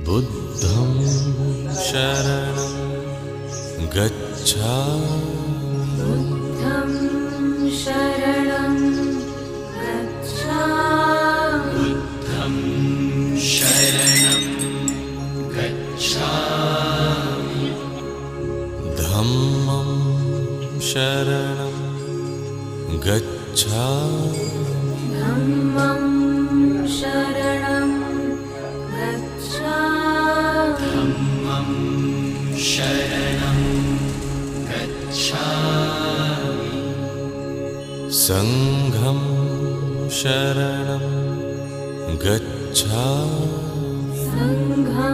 बुद्धं शरणं गच्छामि बुद्धं शरणं गच्छामि बुद्धं शरणं गच्छामि धम्मं शरणं गच्छामि धम्मं शरणं गच्छामि धम्मं शरणं गच्छामि संघं शरणं गच्छामि संघं